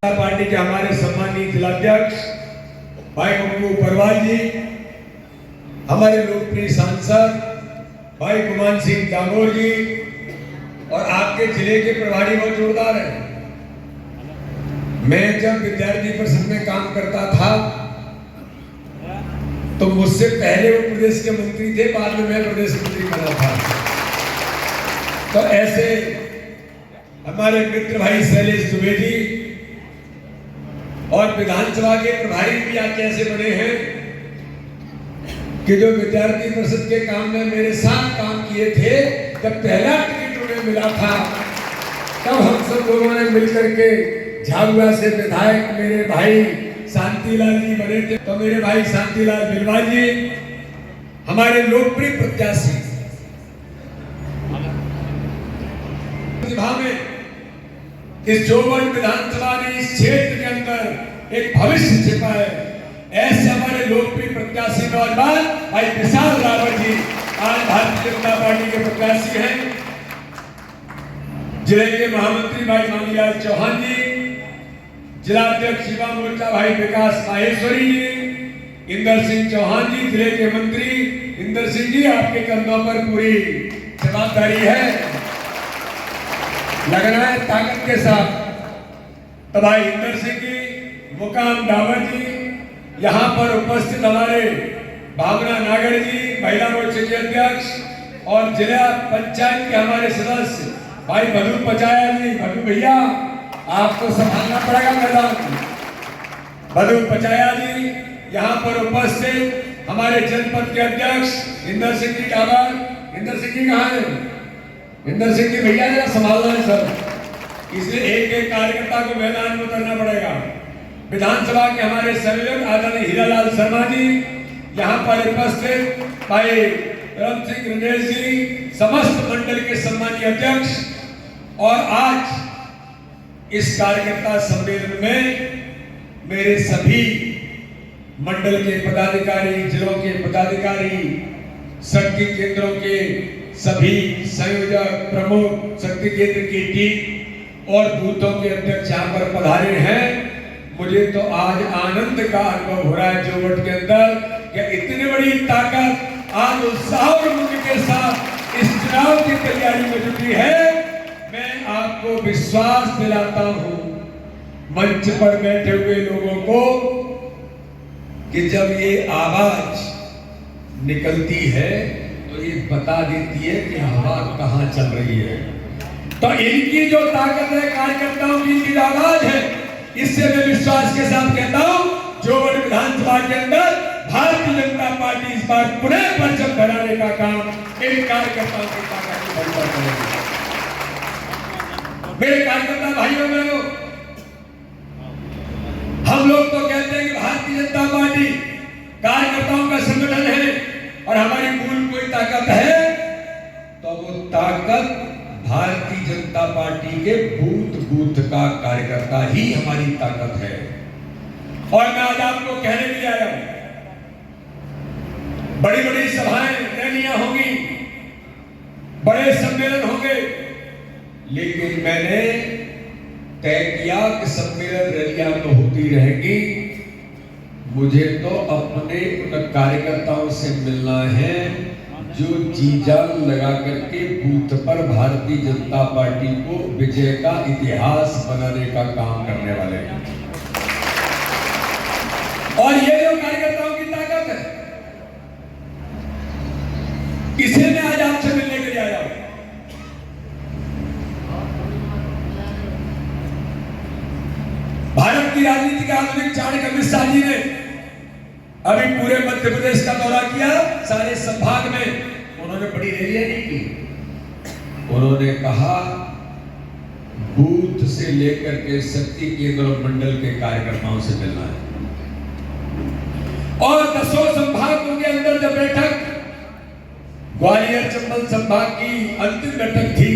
Party के हमारे सम्मानित जिलाध्यक्ष भाई मंगू परवाल जी, हमारे लोकप्रिय सांसद भाई गुमान सिंह डामोर जी और आपके जिले के प्रभारी बहुत जोरदार हैं। मैं जब विद्यार्थी परिषद में काम करता था तो मुझसे पहले वो प्रदेश के मंत्री थे, बाद में मैं प्रदेश मंत्री बना था। तो ऐसे हमारे मित्र भाई शैलेश दुबे जी और विधानसभा के प्रभारी भी आज कैसे बने हैं कि जो विद्यार्थी परिषद के काम में मेरे साथ काम किए थे, जब पहला टिकट उन्हें मिला था तब हम सब लोगों ने मिलकर के झाबुआ से विधायक मेरे भाई शांतिलाल जी बने थे। तो मेरे भाई शांतिलाल बिलवाल जी हमारे लोकप्रिय प्रत्याशी में इस जोवन विधानसभा ने इस क्षेत्र के अंदर एक भविष्य छिपा है। ऐसे हमारे लोकप्रिय प्रत्याशी नौजवान भाई विशाल रावत जी आज भारतीय जनता पार्टी के प्रत्याशी हैं। जिले के महामंत्री भाई मांगीलाल चौहान जी, जिलाध्यक्ष युवा मोर्चा भाई विकास माहेश्वरी जी, इंदर सिंह चौहान जी, जिले के मंत्री इंदर सिंह जी, आपके कंधों पर पूरी जवाबदारी है, लगना है ताकत के साथ। तो भाई इंदर सिंह जी, मुकाम डावर जी, यहाँ पर उपस्थित हमारे भावना नागर जी, महिला मोर्चे के अध्यक्ष और जिला पंचायत के हमारे सदस्य भाई मधु पचाया जी, मधु भैया आपको संभालना पड़ेगा मैदान। मधु पचाया जी यहाँ पर उपस्थित हमारे जनपद के अध्यक्ष इंदर सिंह जी डावर। इंदर सिंह जी कहाँ है? इंदर सिंह जी भैया जरा संभालना है सर, इसलिए एक एक कार्यकर्ता को मैदान में उतरना पड़ेगा। विधानसभा के हमारे संयोजक आदरणीय हीरालाल शर्मा जी यहाँ पर उपस्थित, भाई रम सिंह रंजेश जी, समस्त मंडल के सम्मानीय अध्यक्ष। और आज इस कार्यकर्ता सम्मेलन में मेरे सभी मंडल के पदाधिकारी, जिलों के पदाधिकारी, शक्ति केंद्रों के सभी संयोजक, प्रमुख, शक्ति केंद्र की टीम और बूथों के अध्यक्ष यहाँ पर पधारे हैं। मुझे तो आज आनंद का अनुभव हो रहा है जोवट के अंदर कि इतनी बड़ी ताकत आज उत्साह और उमंग के साथ इस चुनाव की तैयारी में जुटी है। मैं आपको विश्वास दिलाता हूं मंच पर बैठे हुए लोगों को कि जब ये आवाज निकलती है तो ये बता देती है कि हवा कहां चल रही है। तो इनकी जो ताकत है, कार्यकर्ताओं की इनकी आवाज है, इससे मैं विश्वास के साथ कहता हूं जोवन विधानसभा के अंदर भारतीय जनता पार्टी इस बार पुनः परचम फहराने का काम इन कार्यकर्ताओं की ताकत के बल पर करेगी। मेरे कार्यकर्ता भाइयों बहनों, हम लोग तो कहते हैं कि भारतीय जनता पार्टी कार्यकर्ताओं का संगठन है और हमारी मूल कोई ताकत है तो वो ताकत भारतीय जनता पार्टी के बूथ बूथ का कार्यकर्ता ही हमारी ताकत है। और मैं आज आपको कहने के लिए आया हूं, बड़ी बड़ी सभाएं रैलियां होंगी, बड़े सम्मेलन होंगे, लेकिन मैंने तय किया कि सम्मेलन रैलियां तो होती रहेंगी, मुझे तो अपने उन कार्यकर्ताओं से मिलना है जो जी जान लगा करके बूथ पर भारतीय जनता पार्टी को विजय का इतिहास बनाने का काम करने वाले हैं। और ये जो कार्यकर्ताओं की ताकत है, इसे मैं आज आपसे मिलने के लिए आया हूं। भारत की राजनीति के आधुनिक चाणक्य अमित शाह जी ने अभी पूरे मध्य प्रदेश का दौरा किया, सारे संभाग में उन्होंने बड़ी रैलियां नहीं की। उन्होंने कहा बूथ से लेकर के शक्ति केंद्र और मंडल के कार्यकर्ताओं से मिलना है। और 10 संभागों के अंदर जब बैठक ग्वालियर चंबल संभाग की अंतिम बैठक थी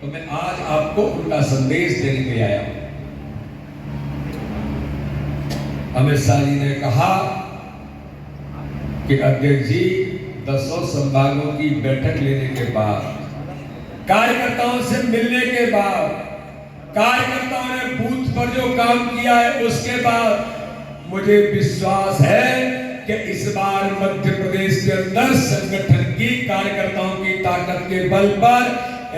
तो मैं आज आपको उनका संदेश देने के लिए आया हूं। अमित शाह जी ने कहा कि अध्यक्ष जी 10 संभागों की बैठक लेने के बाद, कार्यकर्ताओं से मिलने के बाद कार्यकर्ताओं ने बूथ पर जो काम किया है, उसके बाद मुझे विश्वास है कि इस बार मध्य प्रदेश के अंदर संगठन की, कार्यकर्ताओं की ताकत के बल पर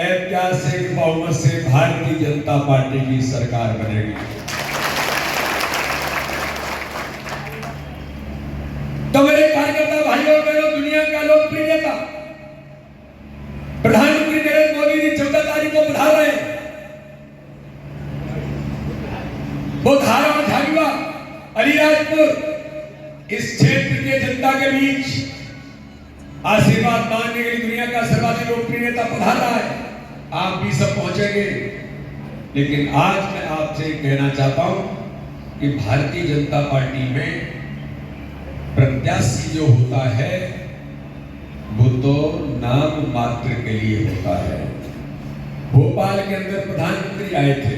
ऐतिहासिक बहुमत से भारतीय जनता पार्टी की सरकार बनेगी। तो मेरे कार्यकर्ता भाइयों बहनों, दुनिया का लोकप्रिय नेता प्रधानमंत्री नरेंद्र मोदी जी 14 तारीख को पधार रहे हैं। वो धारा और झाबुआ, अलीराजपुर इस क्षेत्र के जनता के बीच आशीर्वाद मांगने के लिए दुनिया का सर्वाधिक लोकप्रिय नेता पधार रहा है। आप भी सब पहुंचेंगे, लेकिन आज मैं आपसे कहना चाहता हूं कि भारतीय जनता पार्टी में प्रत्याशी जो होता है वो तो नाम मात्र के लिए होता है। भोपाल के अंदर प्रधानमंत्री आए थे,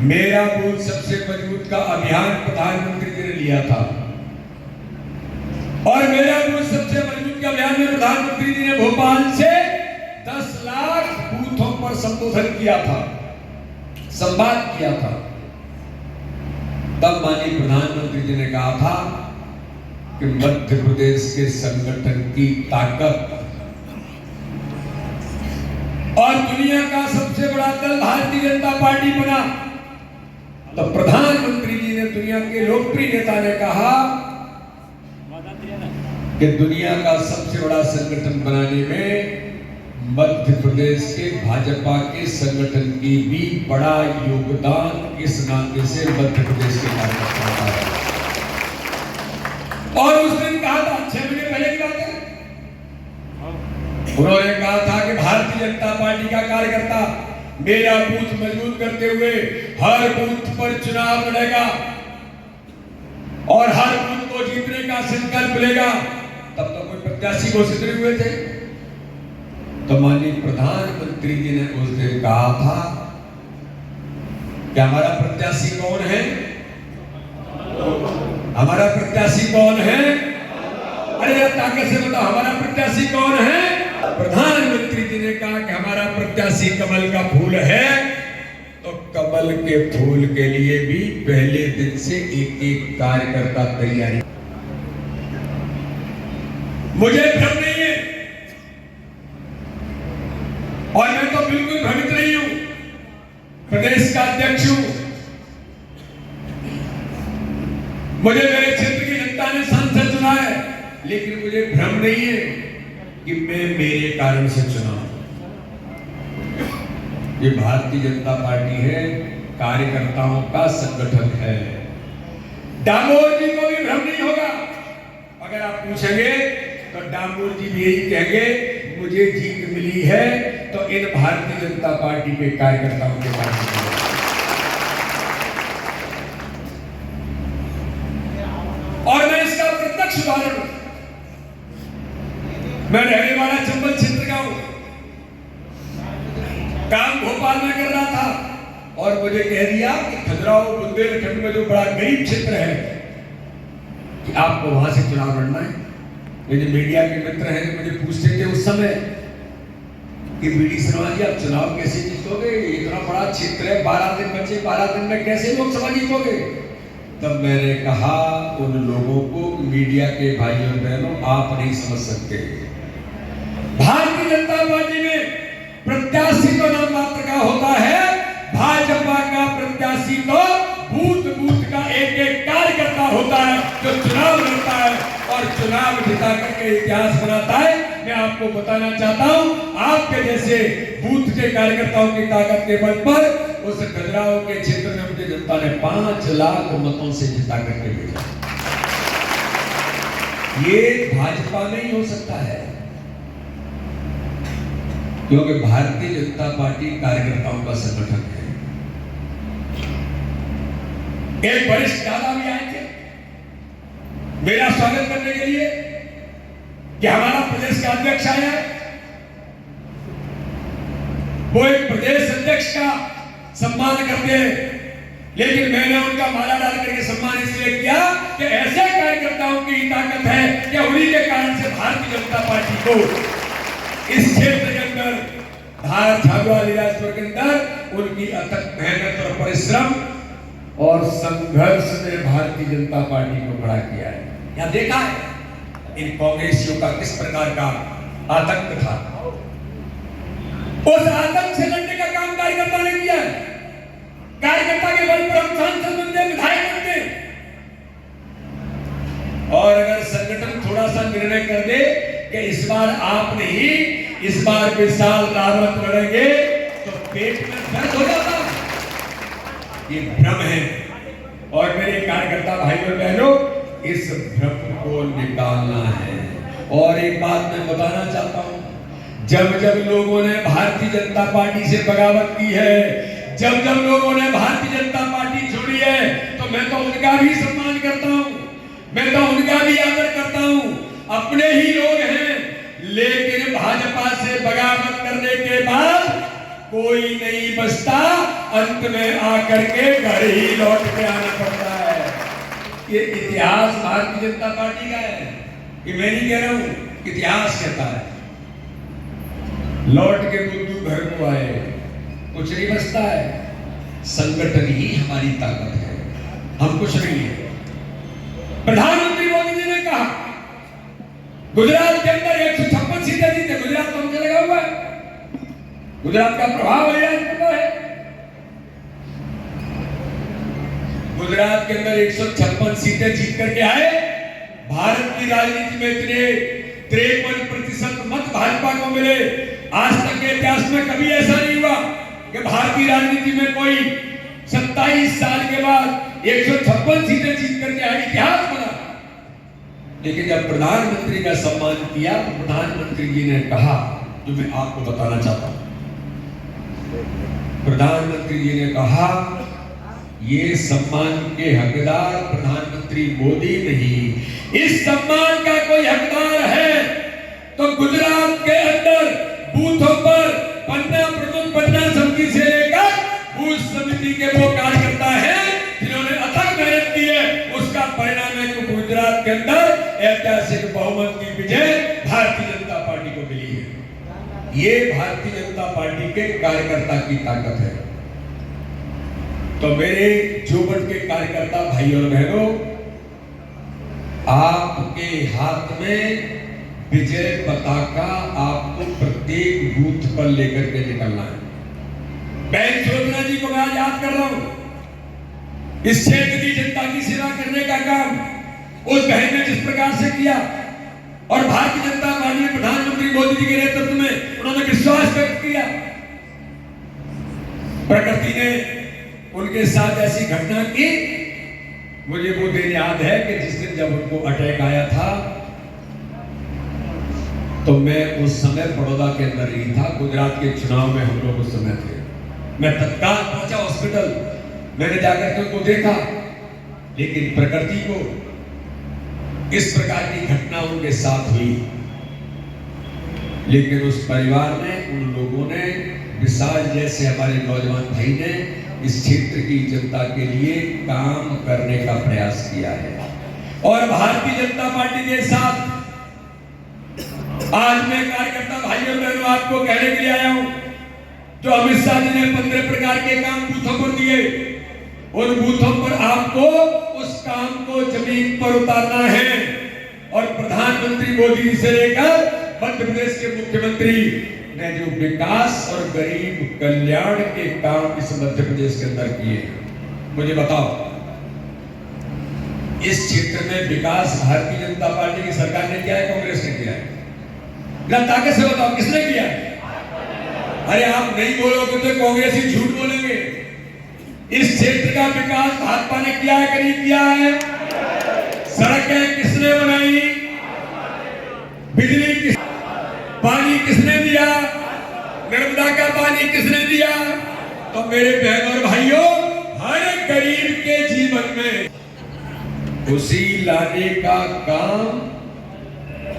मेरा बूथ सबसे मजबूत का अभियान प्रधानमंत्री जी ने लिया था, और मेरा बूथ सबसे मजबूत के अभियान में प्रधानमंत्री जी ने भोपाल से 10 लाख बूथों पर संबोधन किया था, संवाद किया था। तब माननीय प्रधानमंत्री जी ने कहा था कि मध्य प्रदेश के संगठन की ताकत और दुनिया का सबसे बड़ा दल भारतीय जनता पार्टी बना। तो प्रधानमंत्री जी ने, दुनिया के लोकप्रिय नेता ने कहा कि दुनिया का सबसे बड़ा संगठन बनाने में मध्य प्रदेश के भाजपा के संगठन की भी बड़ा योगदान इस नाते से मध्य प्रदेश के कार्यकर्ताओं का है। और उस दिन कहा था, 6 महीने पहले की बात है, उन्होंने कहा था कि भारतीय जनता पार्टी का कार्यकर्ता मेरा बूथ मजबूत करते हुए हर बूथ पर चुनाव लड़ेगा और हर बूथ को जीतने का संकल्प लेगा। तब तो कोई प्रत्याशी घोषित नहीं हुए थे। तो माननीय प्रधानमंत्री जी ने उस दिन कहा था कि हमारा प्रत्याशी कौन है, हमारा प्रत्याशी कौन है, अरे ताकत से बताओ, हमारा प्रत्याशी कौन है। प्रधानमंत्री जी ने कहा कि हमारा प्रत्याशी कमल का फूल है। तो कमल के फूल के लिए भी पहले दिन से एक एक कार्यकर्ता तैयारी। मुझे भ्रम नहीं है और मैं तो बिल्कुल भ्रमित नहीं हूं, प्रदेश का अध्यक्ष हूं। मुझे मेरे क्षेत्र की जनता ने सांसद चुना है, लेकिन मुझे भ्रम नहीं है कि मैं मेरे कारण से चुना हूं। ये भारतीय जनता पार्टी है, कार्यकर्ताओं का संगठन है। डामोर जी को भी भ्रम नहीं होगा। अगर आप पूछेंगे तो डामोर जी भी यही कहेंगे, मुझे जीत मिली है तो इन भारतीय जनता पार्टी के कार्यकर्ताओं के कारण। और मैं इसका प्रत्यक्ष उदाहरण हूं। मैं रहने वाला चंबल क्षेत्र का हूं, काम भोपाल में कर रहा था और मुझे कह दिया कि खजुराहो बुंदेलखंड में जो बड़ा गरीब क्षेत्र है कि आपको वहां से चुनाव लड़ना है। मेरे मीडिया के मित्र हैं, मुझे पूछते थे उस समय कि बीडी शर्मा जी आप चुनाव कैसे जीतोगे, इतना बड़ा क्षेत्र है, 12 दिन बचे, 12 दिन में कैसे लोकसभा जीतोगे। तब मैंने कहा उन लोगों को, मीडिया के भाइयों और बहनों, आप नहीं समझ सकते। भारतीय जनता पार्टी में प्रत्याशी तो नाम मात्र का होता है, भाजपा का प्रत्याशी तो बूथ बूथ का एक एक कार्यकर्ता होता है जो चुनाव लड़ता है और चुनाव जिता करके इतिहास बनाता है। मैं आपको बताना चाहता हूं, आपके जैसे बूथ के कार्यकर्ताओं की ताकत के बल पर उस खजुराहो के क्षेत्र में मुझे जनता ने 5 लाख मतों से जिता करके भेजा। ये भाजपा में ही हो सकता है, क्योंकि भारतीय जनता पार्टी कार्यकर्ताओं का संगठन है। एक वरिष्ठ दादा भी आए थे मेरा स्वागत करने के लिए कि हमारा प्रदेश का अध्यक्ष आया। वो एक प्रदेश अध्यक्ष का सम्मान करते हैं, लेकिन मैंने उनका माला डाल करके सम्मान इसलिए किया कि ऐसे कार्यकर्ताओं की ताकत है कि उन्हीं के कारण से भारतीय जनता पार्टी को इस क्षेत्र के अंदर, धार झाबुआ अलीराजपुर के अंदर उनकी अथक मेहनत और परिश्रम और संघर्ष ने भारतीय जनता पार्टी को खड़ा किया है। यहां देखा है इन कांग्रेसियों का किस प्रकार का आतंक था। उस आतंक से लड़ने का काम कार्यकर्ता ने किया है। कार्यकर्ता के बल पर हम सांसद बनते, विधायक बनते, और अगर संगठन थोड़ा सा निर्णय कर दे कि इस बार आप नहीं, इस बार विशाल रावत लड़ेंगे, तो पेट में दर्द हो जाता। ये भ्रम है। और मेरे कार्यकर्ता भाइयों और बहनों, इस भ्रम को निकालना है। और एक बात मैं बताना चाहता हूं, जब जब लोगों ने भारतीय जनता पार्टी से बगावत की है, जब जब लोगों ने भारतीय जनता पार्टी छोड़ी है, तो मैं तो उनका भी सम्मान करता हूं, मैं तो उनका भी आदर करता हूं। अपने ही लोग हैं, लेकिन भाजपा से बगावत करने के बाद कोई नहीं बचता, अंत में आकर के घर ही लौट के आना पड़ता है। ये इतिहास भारतीय जनता पार्टी का है, ये मैं नहीं कह रहा हूं, इतिहास कहता है। लौट के बुद्धू घर को आए, कुछ नहीं बचता है। संगठन ही हमारी ताकत है, हम कुछ नहीं है। प्रधानमंत्री मोदी जी ने कहा गुजरात के अंदर 156 सीटें जीते, गुजरात तो हमसे लगा हुआ है, गुजरात का प्रभाव है। गुजरात के अंदर 156 सीटें जीत करके आए। भारत की राजनीति में इतने 53% मत भाजपा को मिले। आज तक के इतिहास में कभी ऐसा नहीं हुआ कि भारतीय राजनीति में कोई 27 साल के बाद 156 सीटें जीत करके आए, इतिहास बना। लेकिन जब प्रधानमंत्री का सम्मान किया तो प्रधानमंत्री जी ने कहा, जो मैं आपको बताना चाहता हूं, प्रधानमंत्री जी ने कहा ये सम्मान के हकदार प्रधानमंत्री मोदी नहीं, इस सम्मान का कोई हकदार है तो गुजरात के अंदर बूथों पर पन्ना प्रमुख, पन्ना समिति से लेकर बूथ समिति के वो कार्यकर्ता हैं जिन्होंने अथक मेहनत की है। उसका परिणाम है कि गुजरात के अंदर ऐतिहासिक बहुमत की विजय भारतीय जनता पार्टी को मिली है। ये भारतीय जनता पार्टी के कार्यकर्ता की ताकत है। तो मेरे जोबट के कार्यकर्ता भाई और बहनों, आपके हाथ में विजय पताका आपको प्रत्येक बूथ पर लेकर के निकलना है। बहन सुलोचना जी को मैं आज याद कर रहा हूं, इस क्षेत्र की जनता की सेवा करने का काम उस बहन ने जिस प्रकार से किया, और भारतीय जनता पार्टी प्रधानमंत्री मोदी जी के नेतृत्व में उन्होंने विश्वास व्यक्त किया। प्रकृति ने उनके साथ ऐसी घटना की, मुझे वो दिन याद है कि जिस दिन जब उनको अटैक आया था, तो मैं उस समय बड़ौदा के अंदर नहीं था, गुजरात के चुनाव में हम लोग उस समय थे। मैं तत्काल पहुंचा हॉस्पिटल, मैंने जाकर के उनको देखा, लेकिन प्रकृति को इस प्रकार की घटना उनके साथ हुई, लेकिन उस परिवार ने, उन लोगों ने, विशाल जैसे हमारे नौजवान भाई ने इस क्षेत्र की जनता के लिए काम करने का प्रयास किया है। और भारतीय जनता पार्टी के साथ आज मैं कार्यकर्ता भाई और बहनों आपको कहने के लिए आया हूं, जो अमित शाह जी ने 15 प्रकार के काम बूथों पर दिए, उन बूथों पर आपको उस काम को जमीन पर उतारना है। और प्रधानमंत्री मोदी जी से लेकर मध्य प्रदेश के मुख्यमंत्री ने जो विकास और गरीब कल्याण के काम इस मध्य प्रदेश के अंदर किए, मुझे बताओ इस क्षेत्र में विकास भारतीय जनता पार्टी की सरकार ने किया है, कांग्रेस ने किया है? ताकत से बताओ किसने किया है? अरे आप नहीं बोलोगे तो कांग्रेस ही झूठ बोलेंगे। इस क्षेत्र का विकास भाजपा ने किया है कि नहीं किया है? सड़कें किसने बनाई? बिजली किस, पानी किसने दिया? नर्मदा का पानी किसने दिया? तो मेरे बहनों और भाइयों, हर गरीब के जीवन में खुशी लाने का काम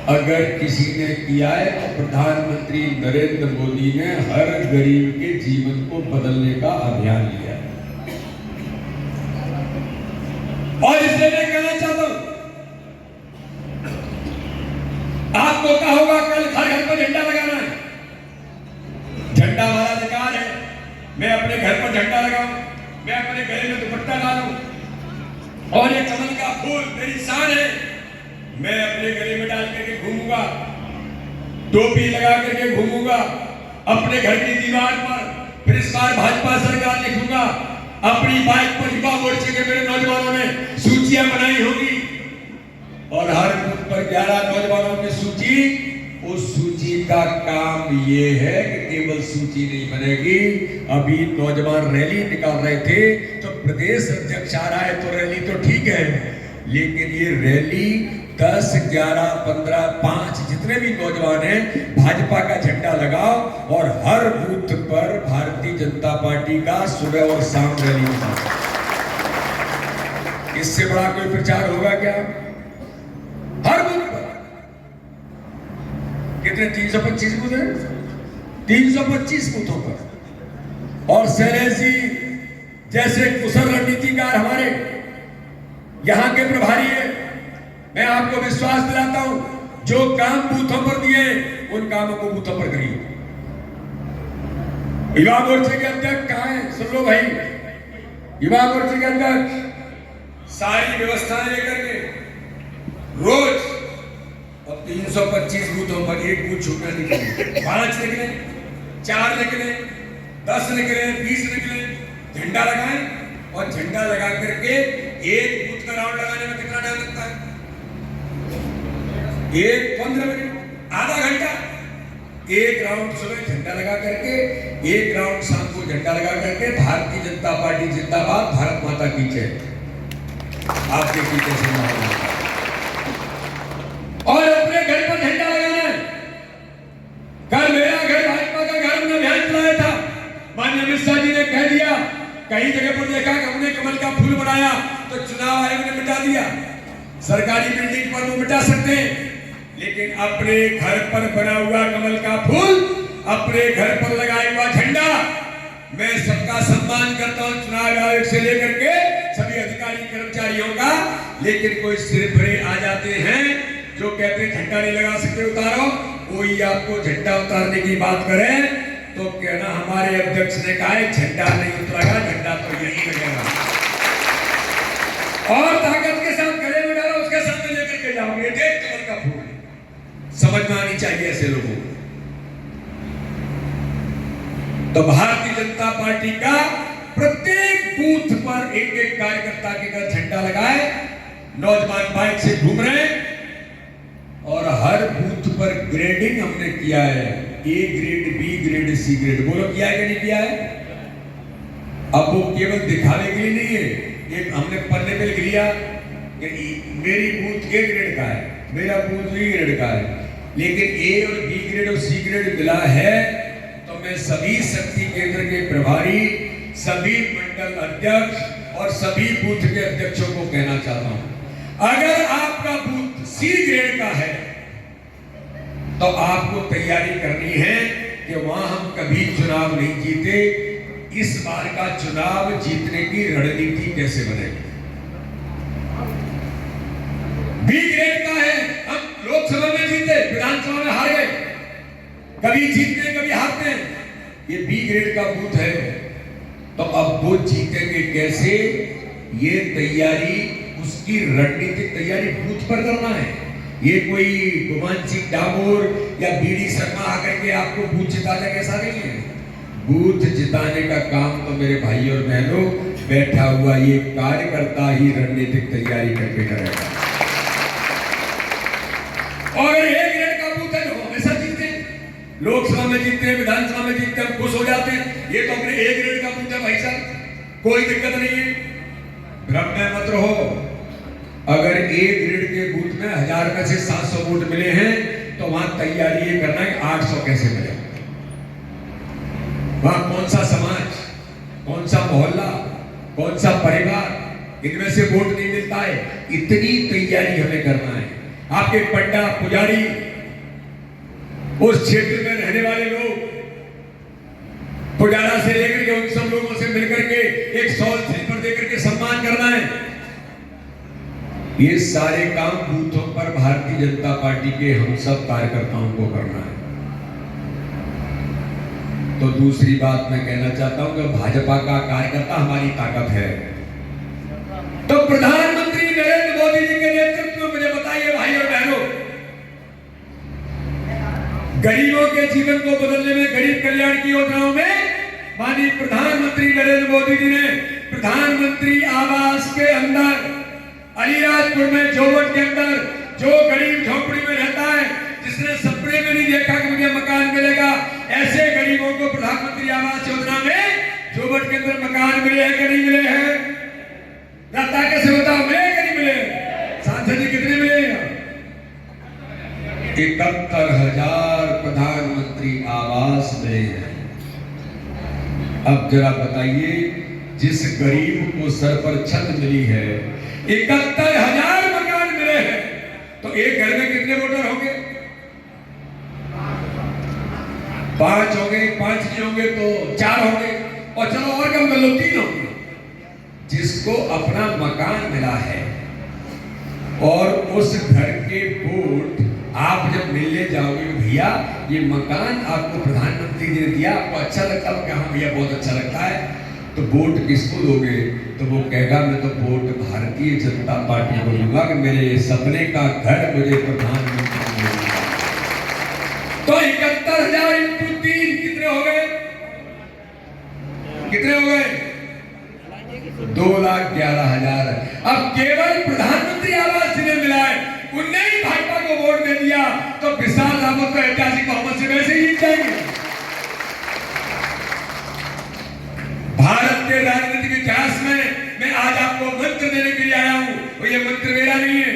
अगर किसी ने किया है तो प्रधानमंत्री नरेंद्र मोदी ने हर गरीब के जीवन को बदलने का अभियान लिया है। और इसलिए मैं कहना चाहता हूं, आपको कहा होगा कल हर घर पर झंडा लगाना है। झंडा हमारा अधिकार है, मैं अपने घर पर झंडा लगाऊं, मैं अपने गले में दुपट्टा डालूं और ये कमल का फूल मेरी शान है, मैं अपने गले में डाल करके घूमूंगा, टोपी लगा करके घूमूंगा, अपने घर की दीवार पर फिर इस बार भाजपा सरकार लिखूंगा, अपनी बाइक पर युवा मोर्चे के मेरे नौजवानों ने सूचियां बनाई होगी और हर बूथ पर 11 नौजवानों की सूची। उस सूची का काम ये है कि केवल सूची नहीं बनेगी, अभी नौजवान रैली निकाल रहे थे तो प्रदेश अध्यक्ष आ रहा है तो रैली तो ठीक है, लेकिन ये रैली 10, 11, 15, 5 जितने भी नौजवान हैं भाजपा का झंडा लगाओ और हर बूथ पर भारतीय जनता पार्टी का सुबह और शाम रैली निकालो। इससे बड़ा कोई प्रचार होगा क्या? हर बूथ पर कितने 325 बूथ हैं, 325 बूथों पर। और शैलेश जी जैसे कुशल रणनीतिकार हमारे यहां के प्रभारी है, मैं आपको विश्वास दिलाता हूं जो काम बूथों पर दिए उन कामों को बूथों पर करिए। युवा मोर्चे के अध्यक्ष कहां है? सुन लो भाई, युवा मोर्चे के अध्यक्ष सारी व्यवस्थाएं लेकर के रोज और 325 बूथों पर एक बूथ छूटना निकले, 5 निकले, 4 निकले, 10 निकले, 20 निकले, झंडा लगाएं और झंडा लगा करके एक बूथ का राउंड लगाने में कितना टाइम लगता है? एक 15 मिनट, आधा घंटा। एक राउंड सुबह झंडा लगा करके, एक राउंड शाम को झंडा लगा करके, भारतीय जनता पार्टी जिंदाबाद, भारत माता की जय। आपके पीछे से माहौल और अपने घर पर झंडा लगाना है। कल मेरा घर भाजपा का घर हमने अभियान चलाया था, माननीय अमित शाह जी ने कह दिया, कई जगह पर देखा कि हमने कमल का फूल बनाया तो चुनाव आयोग ने मिटा दिया। सरकारी बिल्डिंग पर वो मिटा सकते हैं, लेकिन अपने घर पर बना हुआ कमल का फूल, अपने घर पर लगाया हुआ झंडा, मैं सबका सम्मान करता हूं, चुनाव आयोग से लेकर के सभी अधिकारी कर्मचारियों का। लेकिन कोई सिर भरे आ जाते हैं जो कहते हैं झंडा नहीं लगा सकते, उतारो। कोई आपको झंडा उतारने की बात करे तो कहना हमारे अध्यक्ष ने कहा है झंडा नहीं उतरेगा, झंडा तो यही लगेगा। और ताकत के साथ गले में डालो, उसके सामने लेकर के जाओगे, देख कमल का फूल। समझ में आनी चाहिए ऐसे लोगों को। तो भारतीय जनता पार्टी का प्रत्येक बूथ पर एक एक कार्यकर्ता के घर झंडा लगाए, नौजवान बाइक से घूम रहे हैं और हर बूथ पर ग्रेडिंग हमने किया है, A grade, B grade, C grade. बोलो किया है कि नहीं किया है? अब वो केवल दिखाने के लिए नहीं है, एक हमने पन्ने पे लिख लिया कि मेरी बूथ ए ग्रेड का है, मेरा बूथ बी ग्रेड का है, लेकिन ए और बी ग्रेड और सी ग्रेड मिला है। तो मैं सभी शक्ति केंद्र के प्रभारी, सभी मंडल अध्यक्ष और सभी बूथ के अध्यक्षों को कहना चाहता हूं, अगर आपका बूथ सी ग्रेड का है तो आपको तैयारी करनी है कि वहां हम कभी चुनाव नहीं जीते, इस बार का चुनाव जीतने की रणनीति कैसे बनेगी। बी ग्रेड का है, हम लोकसभा में जीते, विधानसभा में हार गए, कभी जीतते कभी हारते हैं, ये बी ग्रेड का बूथ है, तो अब वो जीतेंगे कैसे, ये तैयारी, उसकी रणनीतिक तैयारी बूथ पर करना है। ये कोई गुमान सिंह डामोर या बीडी शर्मा आकर के आपको बूथ जिताने कैसा नहीं है। बूथ जिताने का काम तो मेरे भाई और बहनों बैठा हुआ ये कार्यकर्ता ही रणनीतिक तैयारी करके करेगा। और ए ग्रेड का बूथ है, हमेशा जीतते हैं, लोकसभा में जीतते हैं, विधानसभा में जीतते हैं, खुश हो जाते हैं, ये तो अपने ए ग्रेड का बूथ है भाई साहब, कोई दिक्कत नहीं है। भ्रम में मत रहो। अगर ए ग्रेड के बूथ में 1000 में से 700 वोट मिले हैं तो वहां तैयारी ये करना है 800 कैसे मिले, वहां कौन सा समाज, कौन सा मोहल्ला, कौन सा परिवार, इनमें से वोट नहीं मिलता है, इतनी तैयारी हमें करना है। आपके पंडा पुजारी, उस क्षेत्र में रहने वाले लोग, पुजारा से लेकर के उन सब लोगों से मिलकर के एक सॉल स्लीपर देकर के सम्मान करना है। ये सारे काम बूथों पर भारतीय जनता पार्टी के हम सब कार्यकर्ताओं को करना है। तो दूसरी बात मैं कहना चाहता हूं कि भाजपा का कार्यकर्ता हमारी ताकत है। तो प्रधानमंत्री नरेंद्र मोदी जी के नेतृत्व में मुझे बताइए भाई और बहनों, गरीबों के जीवन को बदलने में, गरीब कल्याण की योजनाओं में माननीय प्रधानमंत्री नरेंद्र मोदी जी ने प्रधानमंत्री आवास के अंदर अलीराजपुर में जोवट के अंदर जो गरीब झोपड़ी में रहता है, जिसने सपने में नहीं देखा कि मुझे मकान मिलेगा, ऐसे गरीबों को प्रधानमंत्री आवास योजना में जोवट के अंदर मकान मिले हैं कि नहीं मिले हैं? रास्ता कैसे बताओ, मिले कि नहीं मिले? सांसद जी कितने मिले? 71,000 प्रधानमंत्री आवास मिले हैं। अब जरा बताइए, जिस गरीब को सर पर छत मिली है, 71,000 मकान मिले हैं, तो एक घर में कितने वोटर होंगे? 5 होंगे, 5 नहीं होंगे तो 4 होंगे, और चलो और कम कर लो 3 होंगे। जिसको अपना मकान मिला है और उस घर के वोट आप जब मिलने जाओगे, भैया ये मकान आपको प्रधानमंत्री जी ने दिया, आपको अच्छा लगता है? क्या हाँ भैया बहुत अच्छा लगता है। तो वोट किसको दोगे? तो वो कहेगा मैं तो वोट भारतीय जनता पार्टी को दूंगा कि मेरे सपने का घर मुझे प्रधानमंत्री ने दिया। तो 71,000 इंटू 3 कितने हो गए? कितने हो गए? 2,11,000। अब केवल प्रधानमंत्री आवास जिन्हें मिला है उनने ही भाजपा को वोट दे दिया, तो विशाल रावत को ऐतिहासिक बहुमत से वैसे ही जीत जाएंगे। भारत के राजनीतिक इतिहास में मैं आज आपको मंत्र देने के लिए आया हूं, और ये मंत्र मेरा नहीं है,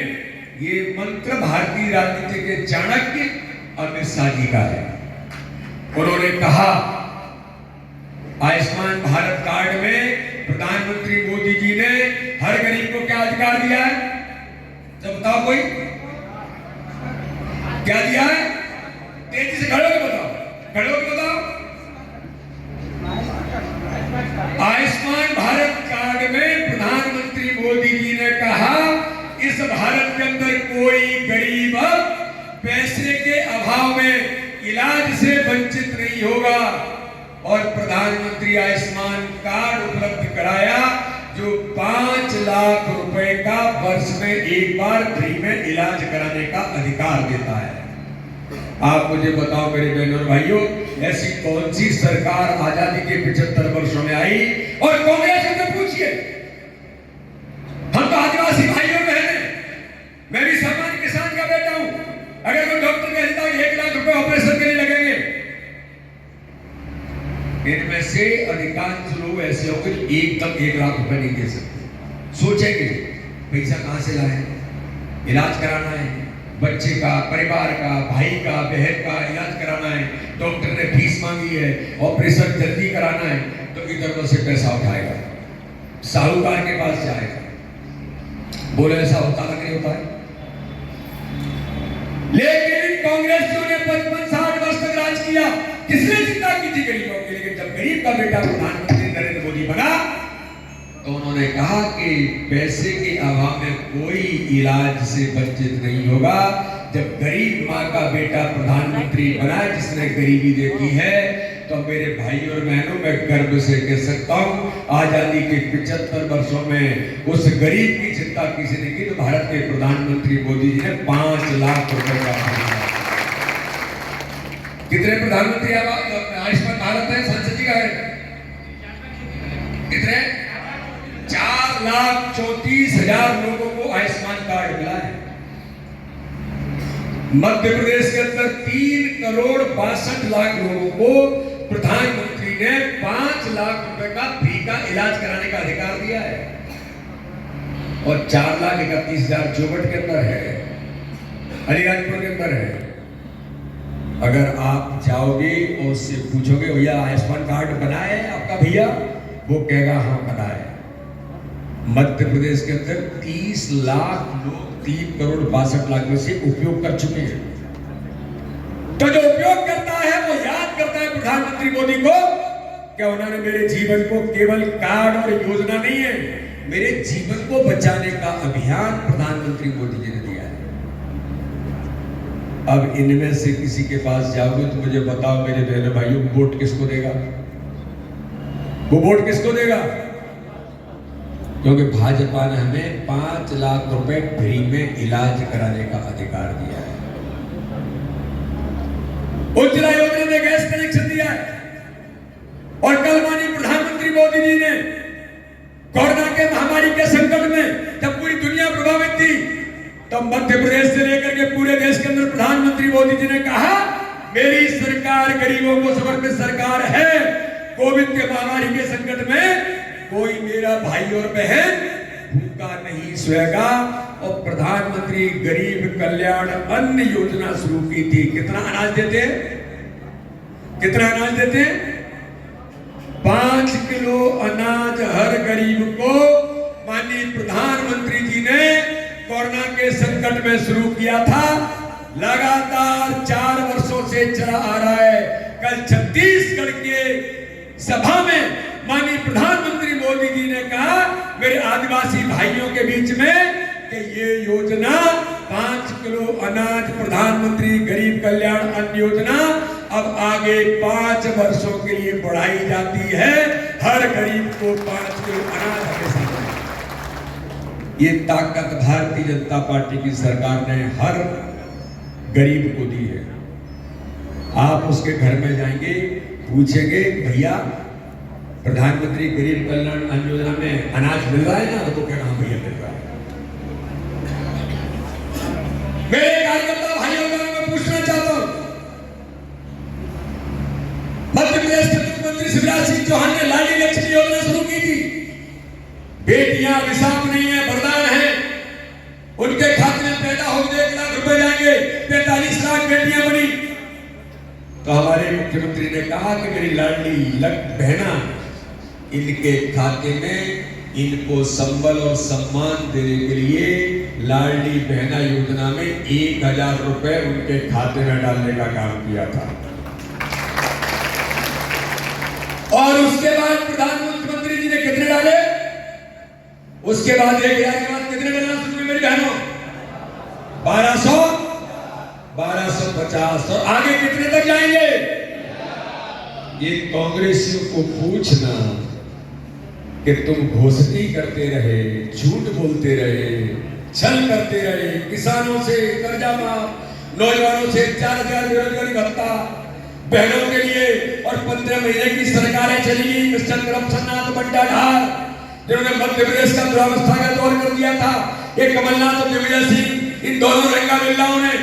ये मंत्र भारतीय राजनीति के चाणक्य अमित शाह जी का है। उन्होंने कहा आयुष्मान भारत कार्ड में प्रधानमंत्री मोदी जी ने हर गरीब को क्या अधिकार दिया है? तो बताओ कोई क्या दिया है? तेजी से खड़े होकर बताओ, खड़े होकर बताओ। आयुष्मान भारत कार्ड में प्रधानमंत्री मोदी जी ने कहा इस भारत के अंदर कोई गरीब पैसे के अभाव में इलाज से वंचित नहीं होगा, और प्रधानमंत्री आयुष्मान कार्ड उपलब्ध कराया जो 5 लाख रुपए का वर्ष में एक बार फ्री में इलाज कराने का अधिकार देता है। आप मुझे बताओ मेरे बहनों और भाइयों, ऐसी कौन सी सरकार आजादी के 75 वर्षों में आई? और कांग्रेस से पूछिए, हम तो आदिवासी भाइयों बहने, मैं भी सामान्य किसान का बेटा हूं, अगर कोई डॉक्टर कहता है 1 लाख रुपए ऑपरेशन के लिए लगेंगे, इनमें से अधिकांश लोग ऐसे होंगे जो एकदम 1 लाख रुपए नहीं दे सकते। सोचेंगे पैसा कहां से लाए, इलाज कराना है बच्चे का, परिवार का, भाई का, बहन का इलाज कराना है, डॉक्टर ने फीस मांगी है, ऑपरेशन जल्दी कराना है, तो इधर उधर से पैसा उठाएगा, साहूकार के पास जाएगा। बोले ऐसा होता ना, नहीं होता है। लेकिन कांग्रेसियों ने 55-60 वर्ष तक राज किया, किसने चिंता की थी गरीबों की? लेकिन जब गरीब का बेटा प्रधानमंत्री नरेंद्र मोदी बना तो उन्होंने कहा कि पैसे के अभाव में कोई इलाज से वंचित नहीं होगा। जब गरीब माँ का बेटा प्रधानमंत्री बना जिसने गरीबी देखी है, तो मेरे भाई और बहनों मैं गर्व से कह सकता हूँ आजादी के 75 वर्षों में उस गरीब की चिंता किसी ने की तो भारत के प्रधानमंत्री मोदी जी ने 5 लाख रुपए का कितने प्रधानमंत्री आयुष्मान भारत है? सांसद जी का है कितने? 4,34,000 लोगों को आयुष्मान कार्ड मिला है। मध्य प्रदेश के अंदर 3,62,00,000 लोगों को प्रधानमंत्री ने 5 लाख रुपए का फ्री का इलाज कराने का अधिकार दिया है, और 4,31,000 जोवट के अंदर है, अलीराजपुर के अंदर है। अगर आप जाओगे और उससे पूछोगे भैया आयुष्मान कार्ड बना है आपका भैया, वो कहेगा हाँ बना है। मध्य प्रदेश के अंदर 30 लाख लोग 3,62,00,000 में से उपयोग कर चुके हैं। तो जो उपयोग करता है वो याद करता है प्रधानमंत्री मोदी को, क्या उन्होंने मेरे जीवन को केवल कार्ड और योजना नहीं है, मेरे जीवन को बचाने का अभियान प्रधानमंत्री मोदी जी ने दिया है। अब इनमें से किसी के पास जाओगे तो मुझे बताओ मेरे बहनों भाइयों, वोट किसको देगा? वो वोट किसको देगा? क्योंकि भाजपा ने हमें 5 लाख रुपए फ्री में इलाज कराने का अधिकार दिया है, उज्ज्वला योजना में गैस कनेक्शन दिया है, और कल माननीय प्रधानमंत्री मोदी जी ने कोरोना के महामारी के संकट में जब पूरी दुनिया प्रभावित थी, तब मध्य प्रदेश से लेकर के पूरे देश के अंदर प्रधानमंत्री मोदी जी ने कहा मेरी सरकार गरीबों को समर्पित सरकार है। कोविड के महामारी के संकट में कोई मेरा भाई और बहन भूखा नहीं सोएगा, और प्रधानमंत्री गरीब कल्याण अन्न योजना शुरू की थी। कितना अनाज देते हैं? कितना अनाज देते हैं? 5 किलो अनाज हर गरीब को माननीय प्रधानमंत्री जी ने कोरोना के संकट में शुरू किया था। लगातार 4 वर्षों से चला आ रहा है। कल छत्तीसगढ़ के सभा में माननीय प्रधानमंत्री मोदी जी ने कहा मेरे आदिवासी भाइयों के बीच में कि ये योजना 5 किलो अनाज प्रधानमंत्री गरीब कल्याण अन्न योजना अब आगे 5 वर्षों के लिए बढ़ाई जाती है। हर गरीब को 5 किलो अनाज हमेशा। ये ताकत भारतीय जनता पार्टी की सरकार ने हर गरीब को दी है। आप उसके घर में जाएंगे, पूछेंगे भैया प्रधानमंत्री गरीब कल्याण अन्न योजना में अनाज मिल रहा है ना? तो कहना हाँ भैया मिल रहा है। मेरे कार्यकर्ता भाइयों को मैं पूछना चाहता हूं, मध्य प्रदेश के मुख्यमंत्री शिवराज सिंह चौहान ने लाडली लक्ष्मी योजना शुरू की थी। बेटियां अभिशाप नहीं है, वरदान है। उनके खाते में पैदा हो 1 लाख रुपए जाएंगे, 45 लाख बेटियां बनी। तो हमारे मुख्यमंत्री ने कहा कि मेरी लाडली बहना, इनके खाते में इनको संबल और सम्मान देने के लिए लाडली बहना योजना में 1000 रुपए उनके खाते में डालने का काम किया था। और उसके बाद प्रधानमंत्री जी ने कितने डाले? उसके बाद 1000 के बाद कितने डालना शुरू हुए मेरी बहनों? 1200, 1250, और आगे कितने तक जाएंगे? ये कांग्रेसियों को पूछना कि तुम घोषणी करते रहे, झूठ बोलते रहे, छल करते रहे, किसानों से कर्जा माफ, नौजवानों से 4000 बेरोजगारी भत्ता, बहनों के लिए, और 15 महीने की सरकारें चली मिस्टर करप्शन नाथ बंटाधार, जिन्होंने मध्य प्रदेश का दुरावस्था का दौर कर दिया था। ये कमलनाथ और दिग्विजय सिंह, इन दोनों रंगा बिल्लाओं ने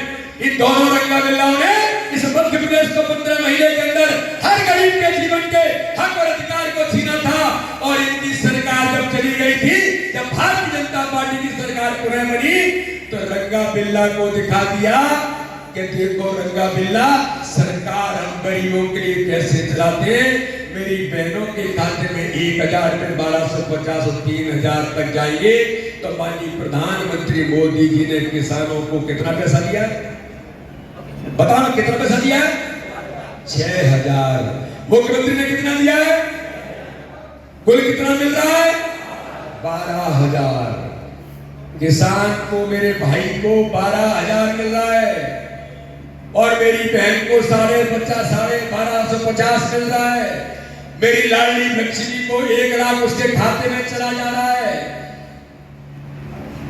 इस मध्य प्रदेश को 15 महीने के अंदर हर गरीब के जीवन के हक और अधिकार को छीना था। और इनकी सरकार जब चली गई थी, जब भारतीय जनता पार्टी की सरकार पुनः बनी, तो रंगा बिल्ला को दिखा दिया कि देखो रंगा बिल्ला सरकार हम गरीबों के लिए कैसे चलाते। मेरी बहनों के खाते में 1000 में 1250 और 3000 तक जाएंगे। तो माननीय प्रधानमंत्री मोदी जी ने किसानों को कितना पैसा दिया? बताओ कितना पैसा दिया है? 6000। मुख्यमंत्री ने कितना दिया है? कुल कितना मिल रहा है? 12000। किसान को, मेरे भाई को 12000 मिल रहा है, और मेरी बहन को 1250 मिल रहा है। मेरी लाडली लक्ष्मी को 1 लाख उसके खाते में चला जा रहा है।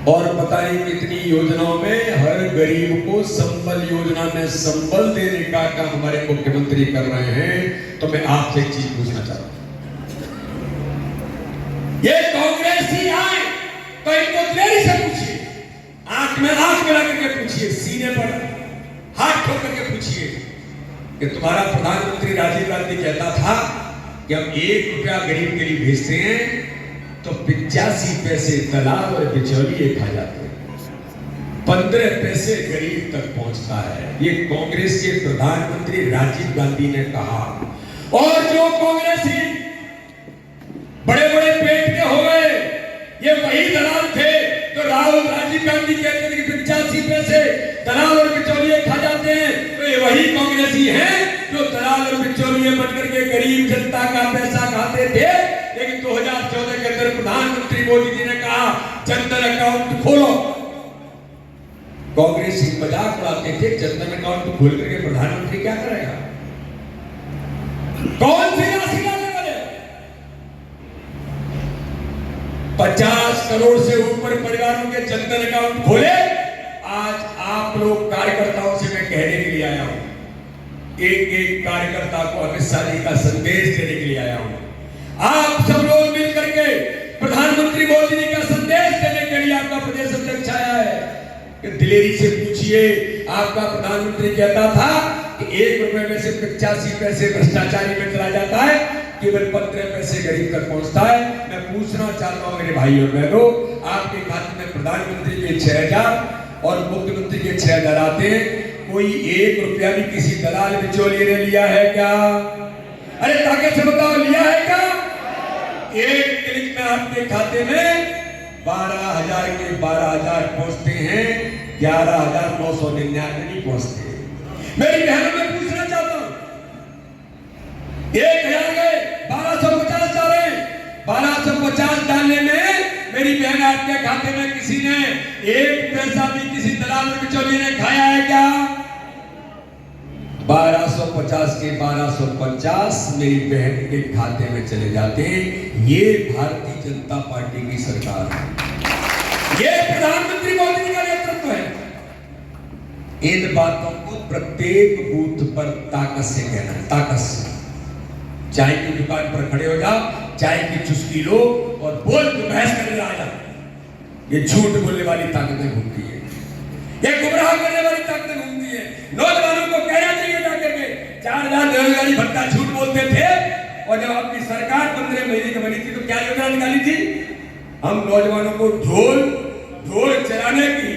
और पता नहीं कितनी योजनाओं में हर गरीब को संबल योजना में संबल देने का काम हमारे मुख्यमंत्री कर रहे हैं। तो मैं आपसे एक चीज पूछना चाहता हूं, ये कांग्रेस ही आए तो इनको देरी से पूछिए, आंख में आंख मिला करके पूछिए, सीने पर हाथ ठोक करके पूछिए कि तुम्हारा प्रधानमंत्री राजीव गांधी कहता था कि हम 1 रुपया गरीब के लिए भेजते हैं तो 85 पैसे दलाल और बिचौलिए खा जाते हैं, 15 पैसे गरीब तक पहुंचता है। ये कांग्रेस के प्रधानमंत्री राजीव गांधी ने कहा। और जो कांग्रेसी बड़े बड़े पेट के हो गए, ये वही दलाल थे तो राजीव गांधी कहते थे कि 85 पैसे दलाल और बिचौलिए खा जाते हैं। तो ये वही कांग्रेसी हैं जो दलाल और बिचौलिए बनकर के गरीब जनता का पैसा खाते थे। लेकिन 2014 के अंदर प्रधानमंत्री मोदी जी ने कहा जनधन अकाउंट खोलो। कांग्रेस कांग्रेसी मजाक उड़ाते थे, जनधन अकाउंट खोल करके प्रधानमंत्री क्या करेगा? कौन सी राशि डालने वाले? 50 करोड़ से ऊपर परिवारों के जनधन अकाउंट खोले। आज आप लोग कार्यकर्ताओं से मैं कहने के लिए आया हूं, एक एक कार्यकर्ता को अमित शाह जी का संदेश देने के लिए आया हूं। आप सब लोग मिल करके प्रधानमंत्री मोदी जी का संदेश देने के लिए आपका प्रदेश अध्यक्ष आया है कि दिलेरी से पूछिए। आपका प्रधानमंत्री कहता था कि 1 रुपए में से 85 पैसे भ्रष्टाचारी में चला जाता है, केवल 15 पैसे गरीब तक पहुंचता है। मैं पूछना चाहता हूं मेरे भाई और बहनों, आपके खाते में प्रधानमंत्री के 6,000 और मुख्यमंत्री के 6,000 आते हैं, कोई 1 रुपया भी किसी दलाल बिचौलिए ने लिया है क्या? अरे ताकत से बताओ, लिया है क्या? एक क्लिक में आपके खाते में 12,000 के 12,000 पहुंचते हैं, 11,999 नहीं पहुंचते। मेरी बहनों में पूछना चाहता हूं, 1,000 गए, 1250 जा रहे हैं। 1250 डालने में मेरी बहन आपके खाते में किसी ने 1 पैसा भी किसी दलाल बिचौलिए ने खाया है क्या? 1250 के 1250 मेरी बहन के खाते में चले जाते हैं। ये भारतीय जनता पार्टी की सरकार है, ये प्रधानमंत्री मोदी जी का नेतृत्व है। इन बातों को प्रत्येक बूथ पर ताकत से कहना है, ताकत से। चाय की दुकान पर खड़े हो जाओ, चाय की चुस्की लो और बोल के बहस करने आ जाओ। ये झूठ बोलने वाली ताकतें घूमती है, ये गुमराह करने वाली ताकतें घूमती है। नौजवानों को कहना चाहिए जाकर के 4,000 बेरोजगारी भत्ता झूठ बोलते थे, और जब आपकी सरकार 15 महीने की बनी थी तो क्या योजना निकाली थी? हम नौजवानों को ढोल चलाने की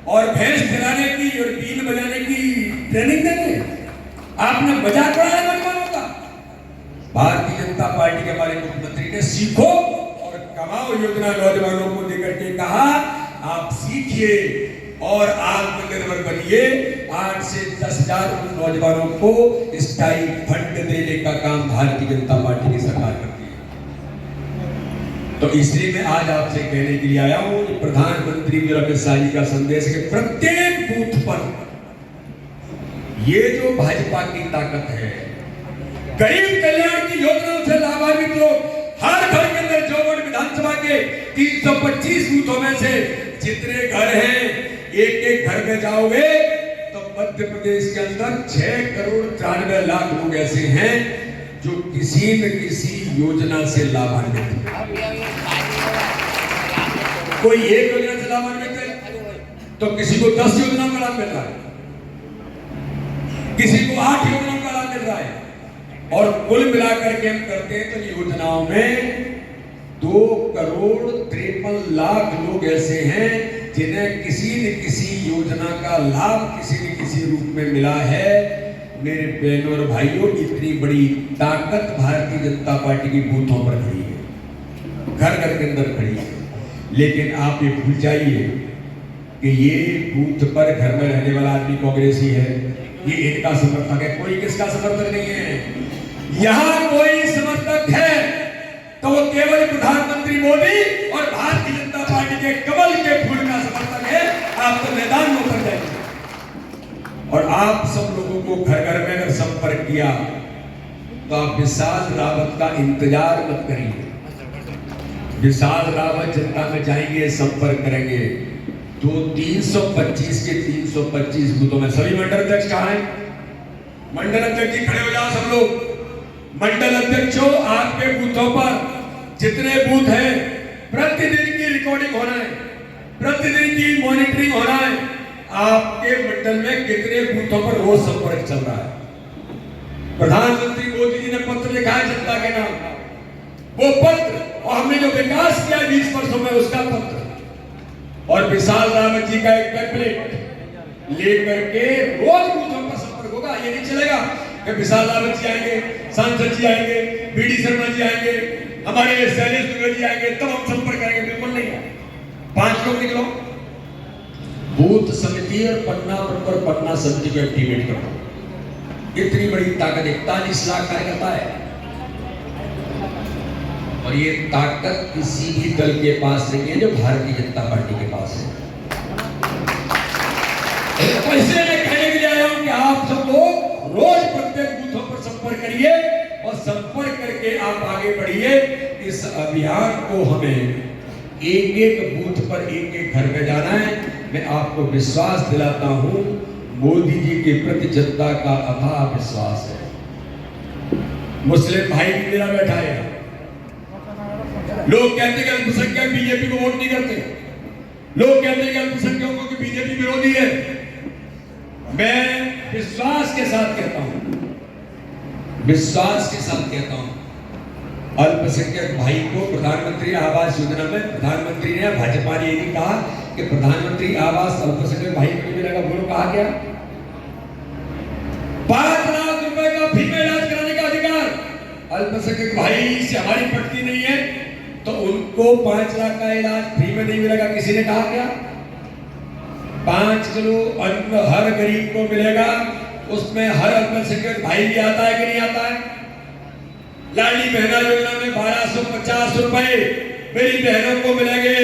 और भैंस चलाने की और बीन बजाने की ट्रेनिंग देंगे। आपने मजाक उड़ाया नौजवानों का। भारतीय जनता पार्टी के हमारे मुख्यमंत्री ने सीखो और कमाओ योजना नौजवानों को देकर के कहा, आप सीखिए और आत्मनिर्भर बनिए। 8 से 10,000 नौजवानों को स्थायी फंड देने का काम भारतीय जनता पार्टी की सरकार करती है। तो इसलिए मैं आज आपसे कहने के लिए आया हूं कि प्रधानमंत्री अमित शाह जी का संदेश है कि प्रत्येक बूथ पर ये जो भाजपा की ताकत है, गरीब कल्याण की योजनाओं से लाभान्वित लोग हर घर के अंदर, जोगढ़ विधानसभा के 325 बूथों में से जितने घर हैं, एक घर में जाओगे तो मध्य प्रदेश के अंदर 6,93,00,000 लोग ऐसे हैं जो किसी न किसी योजना से लाभान्वित है। कोई एक योजना से लाभान्वित है तो किसी को 10 योजनाओं का लाभ मिल रहा है, किसी को 8 योजनाओं का लाभ मिल रहा है, और कुल मिलाकर के हम करते हैं तो योजनाओं में 2,53,00,000 लोग ऐसे हैं जिन्हें किसी न किसी योजना का लाभ किसी न किसी रूप में मिला है। मेरे बहनों और भाइयों, इतनी बड़ी ताकत भारतीय जनता पार्टी की बूथों पर खड़ी है, घर घर के अंदर खड़ी है। लेकिन आप ये भूल जाइए कि ये बूथ पर घर में रहने वाला आदमी कांग्रेसी है, ये इनका समर्थक है, कोई किसका समर्थक नहीं है। यहां कोई समर्थक है तो वो केवल प्रधानमंत्री मोदी और भारतीय जनता पार्टी के कमल के फूल का समर्थक है। आप तो मैदान में उतर जाइए, और आप सब लोगों को घर घर में अगर संपर्क किया तो आप विशाल रावत का इंतजार मत करिए। विशाल रावत जनता में जाएंगे, संपर्क करेंगे, तो 325 के 325 बूथों में सभी मंडल अध्यक्ष कहाँ हैं? मंडल अध्यक्ष जी खड़े हो जाओ सब लोग। मंडल अध्यक्षों, आपके बूथों पर जितने बूथ हैं, प्रतिदिन की रिकॉर्डिंग होना है, प्रतिदिन की मॉनिटरिंग होना है। आपके मंडल में कितने बूथों पर रोज संपर्क चल रहा है? प्रधानमंत्री मोदी जी ने पत्र लिखा है जनता के नाम, वो पत्र, और हमने जो विकास किया 20 वर्षों में उसका पत्र, और विशाल रावत जी का एक टेम्पलेट लेकर के रोज बूथों पर संपर्क होगा। ये नहीं चलेगा कि विशाल रावत जी आएंगे, सांसद जी आएंगे, बीडी शर्मा जी आएंगे, हमारे शैलेश दुबे जी आएंगे, तब हम संपर्क करेंगे। बिल्कुल नहीं है। 5 लोग निकलो, बूथ समिति और पटना पर पटना समिति को एक्टिवेट करो। इतनी बड़ी ताकत 41 लाख कार्यकर्ता है, और ये ताकत किसी भी दल के पास नहीं है जो भारतीय जनता पार्टी के पास है। तो इसलिए मैं कहने के लिए आया हूं कि आप सब लोग रोज प्रत्येक बूथों पर संपर्क करिए और संपर्क करके आप आगे बढ़िए। इस अभियान को हमें एक एक बूथ पर एक एक घर में जाना है। मैं आपको विश्वास दिलाता हूं, मोदी जी के प्रति जनता का अथाह विश्वास है। मुस्लिम भाई भी मेरा बैठा है। लोग कहते हैं कि अल्पसंख्यक बीजेपी को वोट नहीं करते, लोग कहते हैं कि अल्पसंख्यकों की बीजेपी विरोधी है। मैं विश्वास के साथ कहता हूं, विश्वास के साथ कहता हूं, अल्पसंख्यक भाई को प्रधानमंत्री आवास योजना में प्रधानमंत्री ने, भाजपा ने यही कहा कि प्रधानमंत्री आवास अल्पसंख्यक भाई को मिलेगा। बोलो कहा क्या? 5 लाख रुपए का फ्री में इलाज कराने का अधिकार अल्पसंख्यक भाई से हमारी पटती नहीं है, तो उनको 5 लाख का इलाज फ्री में नहीं मिलेगा। किसी ने कहा क्या? 5 किलो अन्न हर गरीब को मिलेगा, उसमें हर अल्पसंख्यक भाई भी आता है कि नहीं आता है? लाडली बहना योजना में 1250 रुपए मेरी बहनों को मिलेंगे।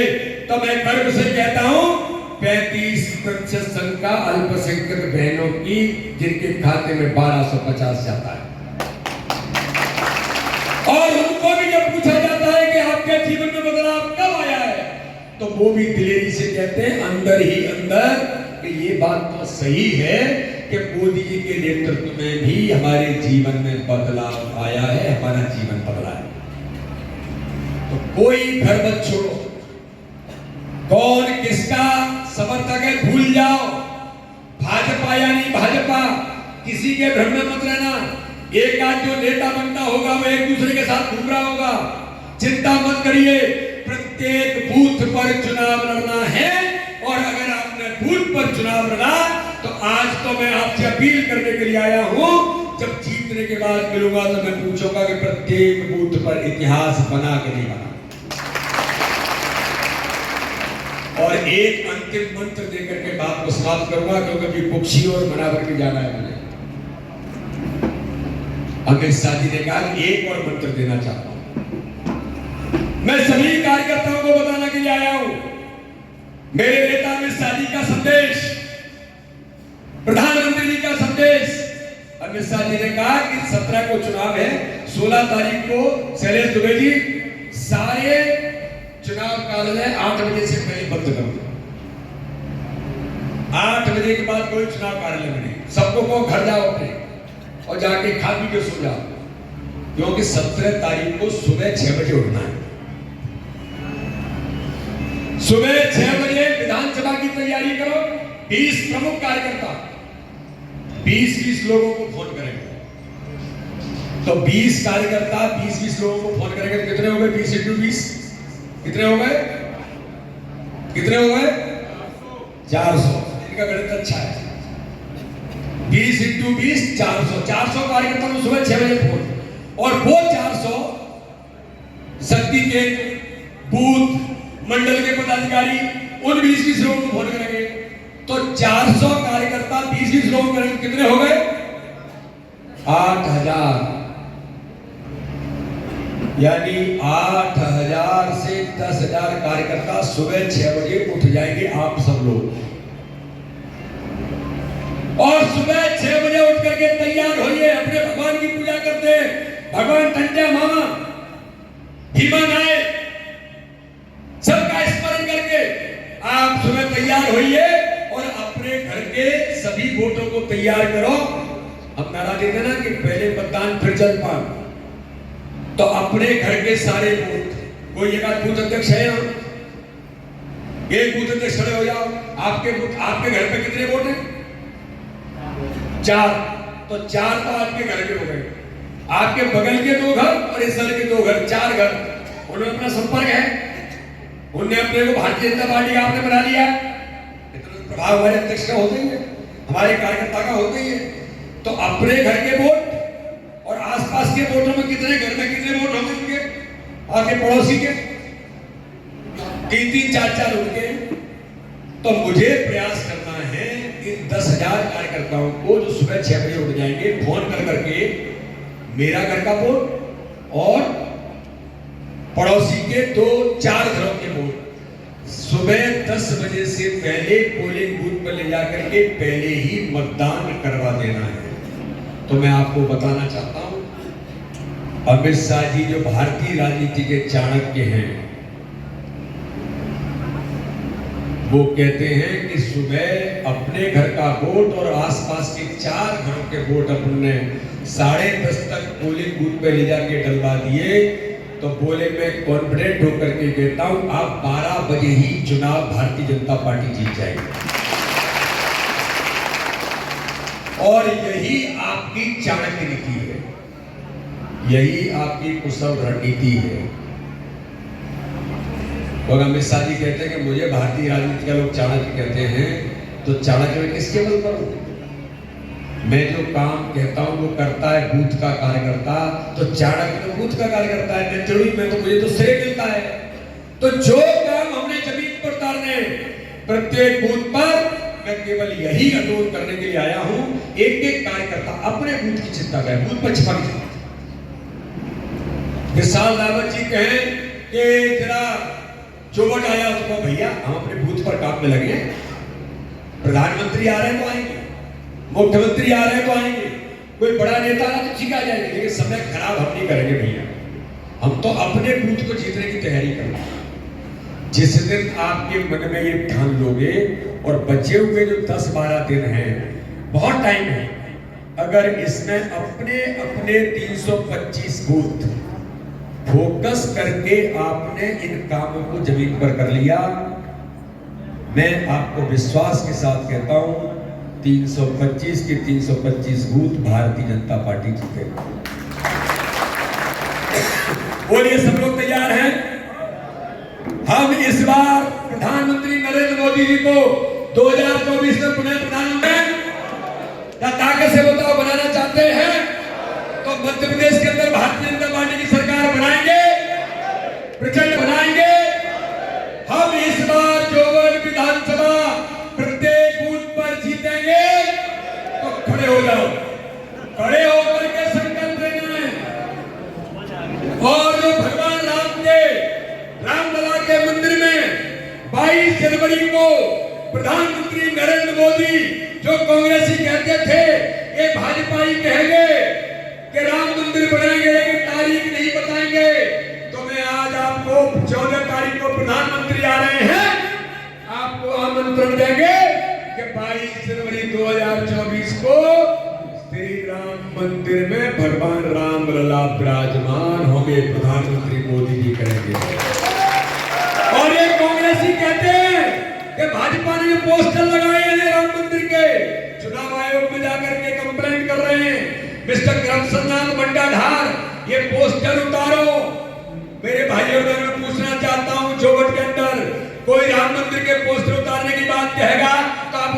तो मैं गर्व से कहता हूं 35% संख्या अल्पसंख्यक बहनों की जिनके खाते में 1250 जाता है। और उनको भी जब पूछा जाता है कि आपके जीवन में बदलाव कब आया है, तो वो भी दिलेरी से कहते हैं अंदर ही अंदर कि ये बात तो सही है कि मोदी जी के नेतृत्व में भी हमारे जीवन में बदलाव आया है, हमारा जीवन बदला है। तो कोई घर मत छोड़ो, कौन किसका समर्थक है भूल जाओ। भाजपा या नहीं भाजपा, किसी के भ्रम में मत रहना। एक आज जो नेता बनता होगा वो एक दूसरे के साथ घूम रहा होगा। चिंता मत करिए, प्रत्येक बूथ पर चुनाव लड़ना है। और अगर आपने बूथ पर चुनाव लड़ा तो आज तो मैं आपसे अपील करने के लिए आया हूं, जब जीतने के बाद मिलूंगा तो मैं पूछूंगा कि प्रत्येक बूथ पर इतिहास बना कि नहीं बना। और एक अंतिम मंत्र देकर के बात को समाप्त करूंगा, क्योंकि अभी कुक्षी और मनावर के जाना है मुझे। अमित शाह जी ने कहा कि एक और मंत्र देना चाहता हूं। मैं सभी कार्यकर्ताओं को बताने के लिए आया हूं, मेरे नेता अमित शाह जी का संदेश, प्रधानमंत्री जी का संदेश। अमित शाह जी ने कहा कि 17 को चुनाव है, 16 तारीख को शैलेश दुबे जी सारे चुनाव कार्यालय 8 बजे से पहले बंद कर दो। 8 बजे के बाद कोई चुनाव कार्यालय में नहीं। सबको को घर जाओ अपने और जाके खा पी के सो जाओ, क्योंकि 17 तारीख को सुबह 6 बजे उठना है। सुबह 6 बजे विधानसभा की तैयारी करो। 20 प्रमुख कार्यकर्ता 20-20 लोगों को फोन करेंगे। तो 20 कार्यकर्ता 20-20 लोगों को फोन करेंगे। कितने हो गए? 20 × 20 कितने हो गए? कितने हो गए? 400। इनका गणित अच्छा है। 20 × 20 400। 400 कार्यकर्ता को सुबह 6 बजे फोन, और वो 400 शक्ति के बूथ मंडल के पदाधिकारी उन 20-20 लोगों को फोन करेंगे। तो 400 कार्यकर्ता 20-20 लोग करेंगे। कितने हो गए? 8000। यानी 8000 से 10,000 कार्यकर्ता सुबह 6 बजे उठ जाएंगे आप सब लोग। और सुबह 6 बजे उठ करके तैयार होइए, अपने भगवान की पूजा करते हैं। भगवान टंट्या मामा, भीमा नायक, सबका स्मरण करके आप सुबह तैयार होइए और अपने घर के सभी वोटों को तैयार करो। अब नारा दे देना कि पहले मतदान फिर जलपान। तो अपने घर के सारे बूथ, कोई एक आध बूथ अध्यक्ष है ना, एक बूथ अध्यक्ष खड़े हो जाओ। आपके घर पे कितने वोट हैं? 4। तो 4 तो आपके घर के हो गए। आपके बगल के 2 घर और इस घर के 2 घर, 4 घर। उन्हें अपना संपर्क है, उनने अपने को भारतीय जनता पार्टी आपने बना लिया। इतना प्रभाव हमारे अध्यक्ष का होता ही है, हमारे कार्यकर्ता का होता ही है। तो अपने घर के वोट और आसपास के वोटों में कितने घर में कितने वोट होंगे उनके, आपके पड़ोसी के 3-3, 4-4 उनके। तो मुझे प्रयास करना है इन 10,000 कार्यकर्ताओं को जो सुबह 6 बजे उठ जाएंगे, फोन कर करके मेरा घर का वोट और पड़ोसी के 2-4 घरों के वोट सुबह 10 बजे से पहले पोलिंग बूथ पर ले जाकर के पहले ही मतदान करवा देना है। तो मैं आपको बताना चाहता हूं, अमित शाह जी जो भारतीय राजनीति के चाणक्य हैं, वो कहते हैं कि सुबह अपने घर का वोट और आसपास के 4 घरों के वोट अपने 10:30 तक पोलिंग बूथ पे ले जाके डलवा दिए तो बोले मैं कॉन्फिडेंट होकर के कहता हूं आप 12 बजे ही चुनाव भारतीय जनता पार्टी जीत जाएगी। और यही आपकी चाणक्य नीति है, यही आपकी कुशल रणनीति है। और अमित शाह जी कहते हैं कि मुझे भारतीय राजनीति का लोग चाणक्य कहते हैं, तो चाणक्य में किसके बल पर हूं? मैं जो काम कहता हूं वो करता है बूथ का कार्यकर्ता, तो चाणक्य तो बूथ का कार्यकर्ता है, मैं चढ़ी में तो मुझे तो श्रेय मिलता है। तो जो काम हमने जमीन पर उतारने प्रत्येक बूथ पर, मैं केवल यही अनुरोध करने के लिए आया हूं, एक एक कार्यकर्ता अपने बूथ की चिंता करे, बूथ पर छिपा नहीं। विशाल रावत जी कहें कि जरा चौवट आया तो भैया हम अपने बूथ पर काम में लगे, प्रधानमंत्री आ रहे हैं तो आएंगे, मुख्यमंत्री आ रहे हैं तो आएंगे, कोई बड़ा नेता आना तो ठीक आ जाएंगे, लेकिन समय खराब हम नहीं करेंगे भैया, हम तो अपने बूथ को जीतने की तैयारी करेंगे। जिस दिन आपके मन में ये ठान लोगे और बचे हुए जो 10-12 दिन हैं, बहुत टाइम है, अगर इसमें अपने अपने 325 बूथ फोकस करके आपने इन कामों को जमीन पर कर लिया, मैं आपको विश्वास के साथ कहता हूं 325 के 325 बूथ भारतीय जनता पार्टी जीतेगी। बोलिए सब लोग तैयार हैं? हम इस बार प्रधानमंत्री नरेंद्र मोदी जी को 2024 में पुनः प्रधानमंत्री क्या ताकत से बताओ बनाना चाहते हैं? तो मध्य प्रदेश के अंदर भारतीय जनता पार्टी की सरकार बनाएंगे, प्रचंड बनाएंगे। हम इस बार जोवन विधानसभा प्रत्येक बूथ पर जीतेंगे। तो खड़े हो जाओ, खड़े होकर के संकल्प लेना है। और जो भगवान राम के रामलला के मंदिर में 22 जनवरी को प्रधानमंत्री नरेंद्र मोदी, जो कांग्रेसी कहते थे ये भाजपाई कहेंगे कि राम मंदिर बनाएंगे लेकिन तारीख नहीं बताएंगे, तो मैं आज आपको 14 तारीख को प्रधानमंत्री आ रहे हैं, आपको आमंत्रण देंगे कि 22 जनवरी 2024 को श्री राम मंदिर में भगवान राम लला विराजमान होंगे, प्रधानमंत्री मोदी जी करेंगे। और ये कांग्रेसी कहते हैं कि भाजपा ने पोस्टर लगाए हैं राम मंदिर के, चुनाव आयोग में जाकर के कंप्लेंट कर रहे हैं, मिस्टर करमचंद बंडाधार ये पोस्टर उतारो। मेरे भाइयों को मैं पूछना चाहता हूं, जोवट के अंदर कोई राम मंदिर के पोस्टर उतारने की बात कहेगा तो आप,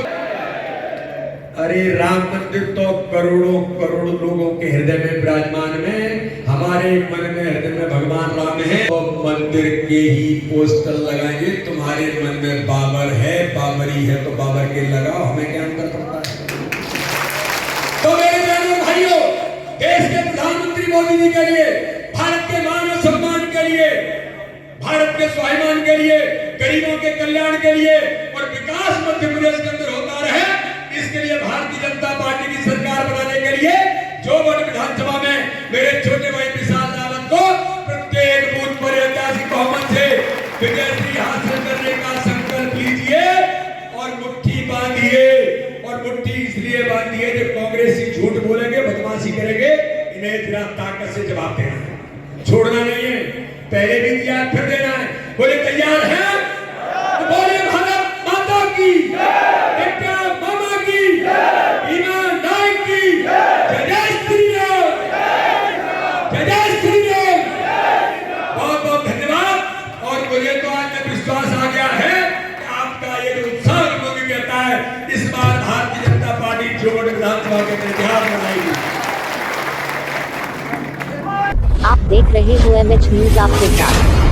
अरे राम मंदिर तो करोड़ों करोड़ लोगों के हृदय में विराजमान में, हमारे मन में हृदय में भगवान राम है, तो मंदिर के ही पोस्टर लगाएंगे। तुम्हारे मन में बाबर है, बाबरी है तो बाबर के लगाओ, हमें क्या अंतर पड़ता है? तो मेरे भाइयों, देश के प्रधानमंत्री मोदी जी के लिए, भारत के मान और सम्मान के लिए, भारत के स्वाभिमान के लिए, गरीबों के कल्याण के लिए और विकास मध्य प्रदेश के अंदर होता रहे, इसके लिए भारतीय जनता पार्टी की सरकार बनाने के लिए जोवन विधानसभा में मेरे छोटे भाई विशाल रावत को प्रत्येक बूथ पर ऐतिहासिक बहुमत से विजय हासिल करने का संकल्प लीजिए और मुट्ठी बांधिए। और मुट्ठी इसलिए बांधिए जो कांग्रेसी झूठ बोलेंगे, बदमाशी करेंगे, इन्हें जरा ताकत से जवाब देना है, छोड़ना नहीं है। पहले भी दिया फिर देना है। बोले तैयार हैं? तो बोले भारत माता की, बेटा मामा की, ईमान नायक की, जय जय श्री राम, जय जय श्री राम। बहुत बहुत धन्यवाद। और मुझे तो आज में विश्वास आ गया है कि आपका ये जो उत्साह मुझे कहता है, इस बार भारतीय जनता पार्टी जोड़ विधानसभा के इतिहास बनाएगी। आप देख रहे हो MH न्यूज आपके साथ।